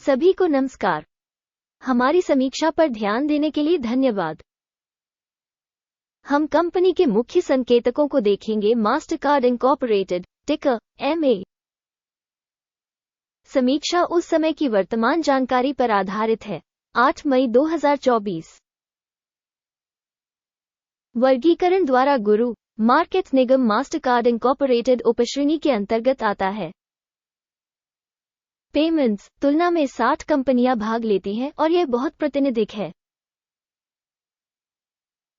सभी को नमस्कार। हमारी समीक्षा पर ध्यान देने के लिए धन्यवाद। हम कंपनी के मुख्य संकेतकों को देखेंगे। मास्टरकार्ड इनकॉर्पोरेटेड, टिकर MA। समीक्षा उस समय की वर्तमान जानकारी पर आधारित है, 8 मई 2024। वर्गीकरण द्वारा गुरु मार्केट निगम मास्टरकार्ड इनकॉर्पोरेटेड उपश्रेणी के अंतर्गत आता है। पेमेंट्स तुलना में 60 कंपनियां भाग लेती हैं और यह बहुत प्रातिनिधिक है।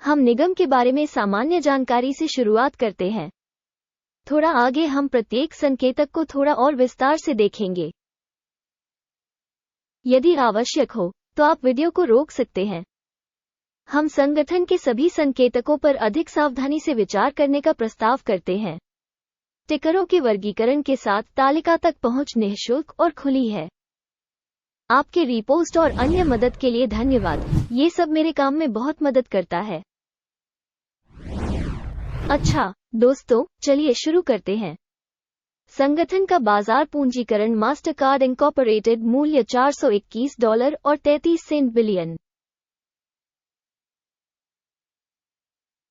हम निगम के बारे में सामान्य जानकारी से शुरुआत करते हैं। थोड़ा आगे हम प्रत्येक संकेतक को थोड़ा और विस्तार से देखेंगे। यदि आवश्यक हो तो आप वीडियो को रोक सकते हैं। हम संगठन के सभी संकेतकों पर अधिक सावधानी से विचार करने का प्रस्ताव करते हैं। टिकरों के वर्गीकरण के साथ तालिका तक पहुंच निःशुल्क और खुली है। आपके रिपोस्ट और अन्य मदद के लिए धन्यवाद। ये सब मेरे काम में बहुत मदद करता है। अच्छा दोस्तों, चलिए शुरू करते हैं। संगठन का बाजार पूंजीकरण मास्टरकार्ड इनकॉर्पोरेटेड मूल्य $421 और 33 बिलियन।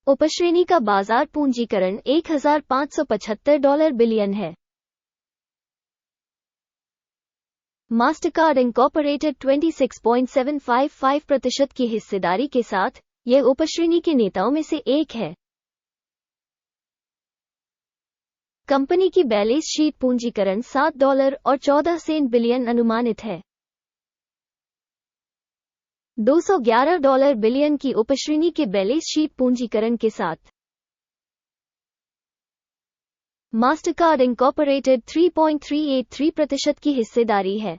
उपश्रेणी का बाजार पूंजीकरण $1,575 बिलियन है। मास्टरकार्ड इनकॉर्पोरेटेड 26.755% की हिस्सेदारी के साथ यह उपश्रेणी के नेताओं में से एक है। कंपनी की बैलेंस शीट पूंजीकरण $7 और 14 बिलियन अनुमानित है। $211 बिलियन की उपश्रेणी के बैलेंस शीट पूंजीकरण के साथ मास्टरकार्ड इनकॉर्पोरेटेड 3.383% की हिस्सेदारी है।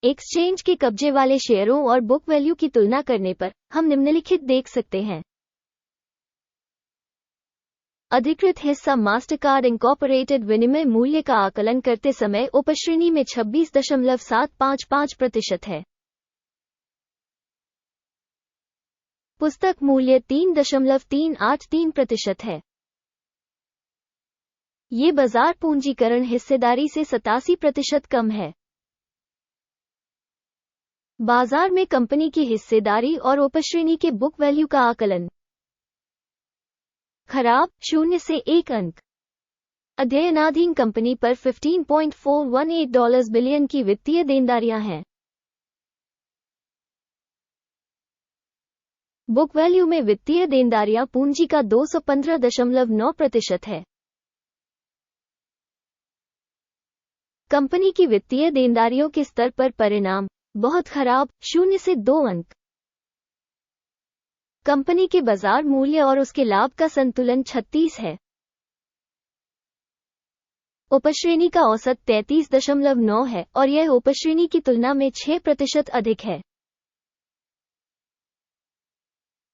एक्सचेंज के कब्जे वाले शेयरों और बुक वैल्यू की तुलना करने पर हम निम्नलिखित देख सकते हैं। अधिकृत हिस्सा मास्टरकार्ड इनकॉर्पोरेटेड विनिमय मूल्य का आकलन करते समय उपश्रेणी में 26.755% है। पुस्तक मूल्य 3.383% है। ये बाजार पूंजीकरण हिस्सेदारी से 87% कम है। बाजार में कंपनी की हिस्सेदारी और उपश्रेणी के बुक वैल्यू का आकलन। खराब 0 से 1 अंक। अध्ययनाधीन कंपनी पर $15.418 बिलियन की वित्तीय देनदारियां हैं। बुक वैल्यू में वित्तीय देनदारियां पूंजी का 215.9% है। कंपनी की वित्तीय देनदारियों के स्तर पर परिणाम बहुत खराब 0 से 2 अंक। कंपनी के बाजार मूल्य और उसके लाभ का संतुलन 36 है। उपश्रेणी का औसत 33.9 है और यह उपश्रेणी की तुलना में 6% अधिक है।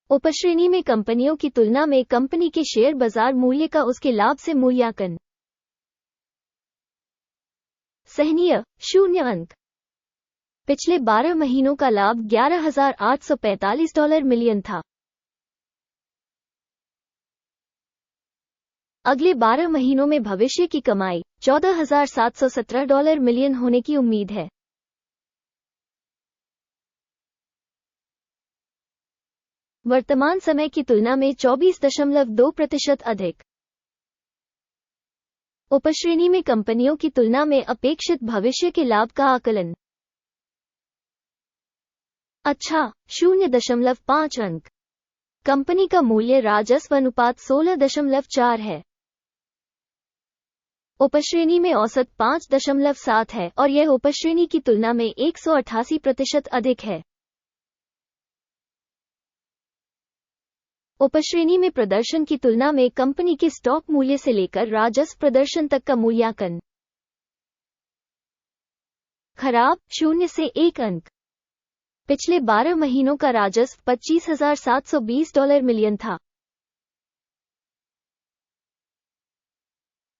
उपश्रेणी में कंपनियों की तुलना में कंपनी के शेयर बाजार मूल्य का उसके लाभ से मूल्यांकन सहनीय 0 अंक। पिछले 12 महीनों का लाभ $11,845 मिलियन था। अगले 12 महीनों में भविष्य की कमाई $14,717 मिलियन होने की उम्मीद है। वर्तमान समय की तुलना में 24.2% अधिक। उपश्रेणी में कंपनियों की तुलना में अपेक्षित भविष्य के लाभ का आकलन अच्छा 0.5 अंक। कंपनी का मूल्य राजस्व अनुपात 16.4 है। उपश्रेणी में औसत 5.7 है और यह उपश्रेणी की तुलना में 188% अधिक है। उपश्रेणी में प्रदर्शन की तुलना में कंपनी के स्टॉक मूल्य से लेकर राजस्व प्रदर्शन तक का मूल्यांकन खराब 0 से 1 अंक। पिछले 12 महीनों का राजस्व $25,720 मिलियन था।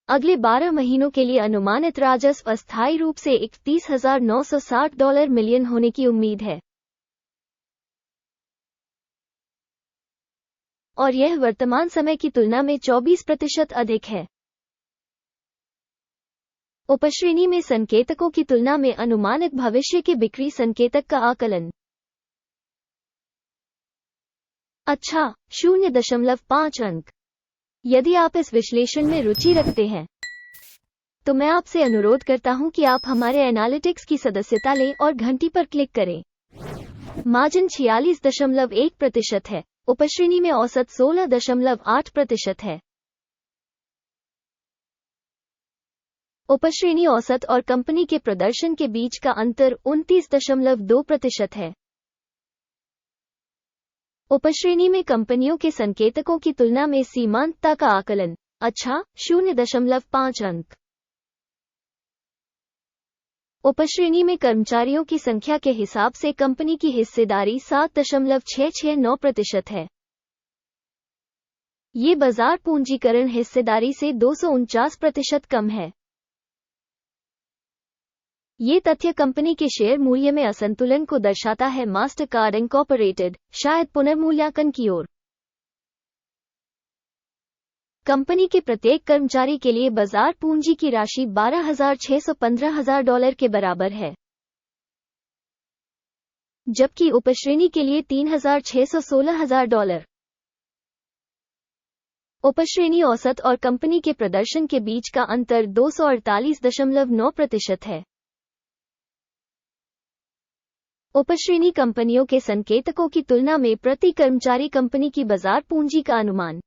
अगले 12 महीनों के लिए अनुमानित राजस्व अस्थायी रूप से $31,960 मिलियन होने की उम्मीद है और यह वर्तमान समय की तुलना में 24% अधिक है। उपश्रेणी में संकेतकों की तुलना में अनुमानित भविष्य के बिक्री संकेतक का आकलन। अच्छा, 0.5 अंक। यदि आप इस विश्लेषण में रुचि रखते हैं तो मैं आपसे अनुरोध करता हूं कि आप हमारे एनालिटिक्स की सदस्यता लें और घंटी पर क्लिक करें। मार्जिन 46.1% है। उपश्रेणी में औसत 16.8% है। उपश्रेणी औसत और कंपनी के प्रदर्शन के बीच का अंतर 29.2% है। उपश्रेणी में कंपनियों के संकेतकों की तुलना में सीमांतता का आकलन। अच्छा, 0.5 अंक। उपश्रेणी में कर्मचारियों की संख्या के हिसाब से कंपनी की हिस्सेदारी 7.669% है। ये बाजार पूंजीकरण हिस्सेदारी से 249% कम है। ये तथ्य कंपनी के शेयर मूल्य में असंतुलन को दर्शाता है। मास्टरकार्ड इनकॉर्पोरेटेड शायद पुनर्मूल्यांकन की ओर। कंपनी के प्रत्येक कर्मचारी के लिए बाजार पूंजी की राशि $12,615,000 के बराबर है, जबकि उपश्रेणी के लिए $3,616,000। उपश्रेणी औसत और कंपनी के प्रदर्शन के बीच का अंतर 248.9% है। उपश्रेणी कंपनियों के संकेतकों की तुलना में प्रति कर्मचारी कंपनी की बाजार पूंजी का अनुमान।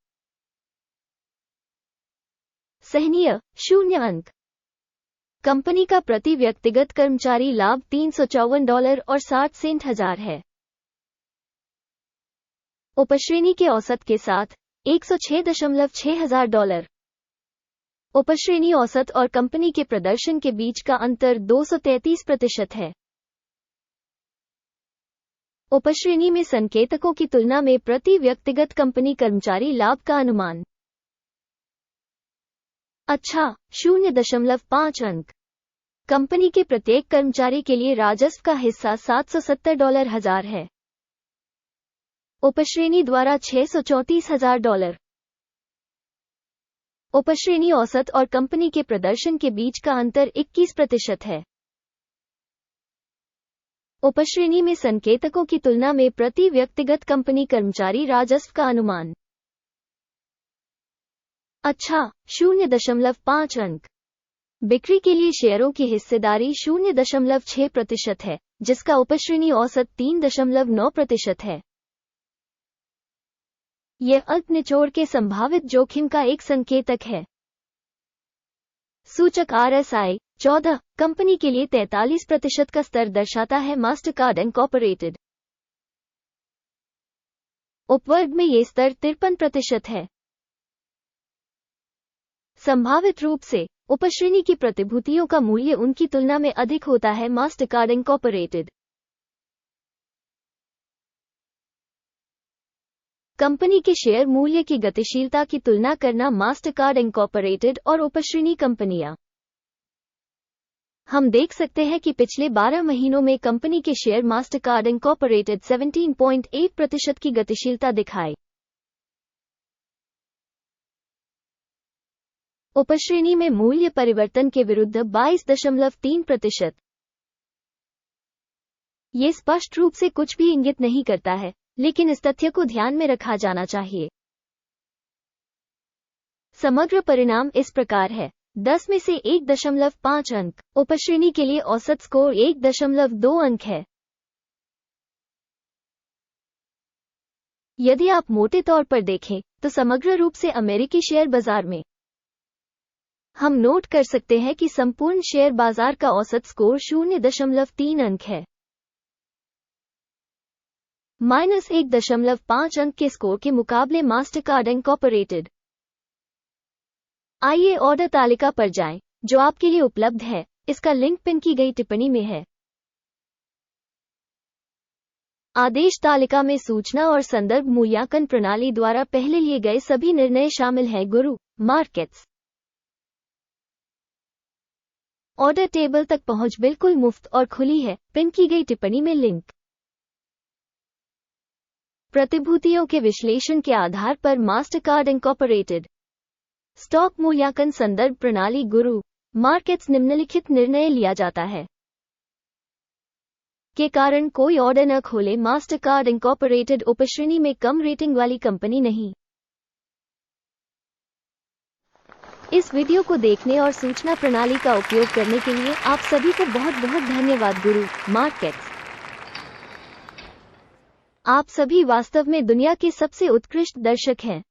सहनीय, 0 अंक। कंपनी का प्रति व्यक्तिगत कर्मचारी लाभ $354.60 है। उपश्रेणी के औसत के साथ $106,600। उपश्रेणी औसत और कंपनी के प्रदर्शन के बीच का अंतर 233% है। उपश्रेणी में संकेतकों की तुलना में प्रति व्यक्तिगत कंपनी कर्मचारी लाभ का अनुमान। अच्छा, 0.5 अंक। कंपनी के प्रत्येक कर्मचारी के लिए राजस्व का हिस्सा $770,000 है। उपश्रेणी द्वारा $634,000। उपश्रेणी औसत और कंपनी के प्रदर्शन के बीच का अंतर 21% है। उपश्रेणी में संकेतकों की तुलना में प्रति व्यक्तिगत कंपनी कर्मचारी राजस्व का अनुमान। अच्छा, 0.5 अंक। बिक्री के लिए शेयरों की हिस्सेदारी 0.6% है, जिसका उपश्रेणी औसत 3.9% है। यह अल्प निचोड़ के संभावित जोखिम का एक संकेतक है। सूचक RSI 14 कंपनी के लिए 43% का स्तर दर्शाता है। मास्टरकार्ड इनकॉर्पोरेटेड उपवर्ग में ये स्तर 53% है। संभावित रूप से उपश्रेणी की प्रतिभूतियों का मूल्य उनकी तुलना में अधिक होता है। मास्टरकार्ड इनकॉर्पोरेटेड कंपनी के शेयर मूल्य की गतिशीलता की तुलना करना। मास्टरकार्ड इनकॉर्पोरेटेड और उपश्रेणी कंपनियां। हम देख सकते हैं कि पिछले 12 महीनों में कंपनी के शेयर मास्टरकार्ड इनकॉर्पोरेटेड 17.8% की गतिशीलता दिखाए। उपश्रेणी में मूल्य परिवर्तन के विरुद्ध 22.3%। ये स्पष्ट रूप से कुछ भी इंगित नहीं करता है, लेकिन इस तथ्य को ध्यान में रखा जाना चाहिए। समग्र परिणाम इस प्रकार है: 10 में से 1.5 अंक। उपश्रेणी के लिए औसत स्कोर 1.2 अंक है। यदि आप मोटे तौर पर देखें तो समग्र रूप से अमेरिकी शेयर बाजार में हम नोट कर सकते हैं कि संपूर्ण शेयर बाजार का औसत स्कोर 0.3 अंक है। -1.5 अंक के स्कोर के मुकाबले मास्टरकार्ड इनकॉर्पोरेटेड। आइए ऑर्डर तालिका पर जाएं, जो आपके लिए उपलब्ध है। इसका लिंक पिन की गई टिप्पणी में है। आदेश तालिका में सूचना और संदर्भ मूल्यांकन प्रणाली द्वारा पहले लिए गए सभी निर्णय शामिल हैं। गुरु मार्केट्स ऑर्डर टेबल तक पहुंच बिल्कुल मुफ्त और खुली है। पिन की गई टिप्पणी में लिंक। प्रतिभूतियों के विश्लेषण के आधार पर मास्टरकार्ड इनकॉर्पोरेटेड स्टॉक मूल्यांकन संदर्भ प्रणाली। गुरु मार्केट्स निम्नलिखित निर्णय लिया जाता है के कारण कोई ऑर्डर न खोले। मास्टरकार्ड इंकॉर्पोरेटेड उपश्रेणी में कम रेटिंग वाली कंपनी नहीं। इस वीडियो को देखने और सूचना प्रणाली का उपयोग करने के लिए आप सभी को बहुत बहुत धन्यवाद। गुरु मार्केट्स, आप सभी वास्तव में दुनिया के सबसे उत्कृष्ट दर्शक हैं।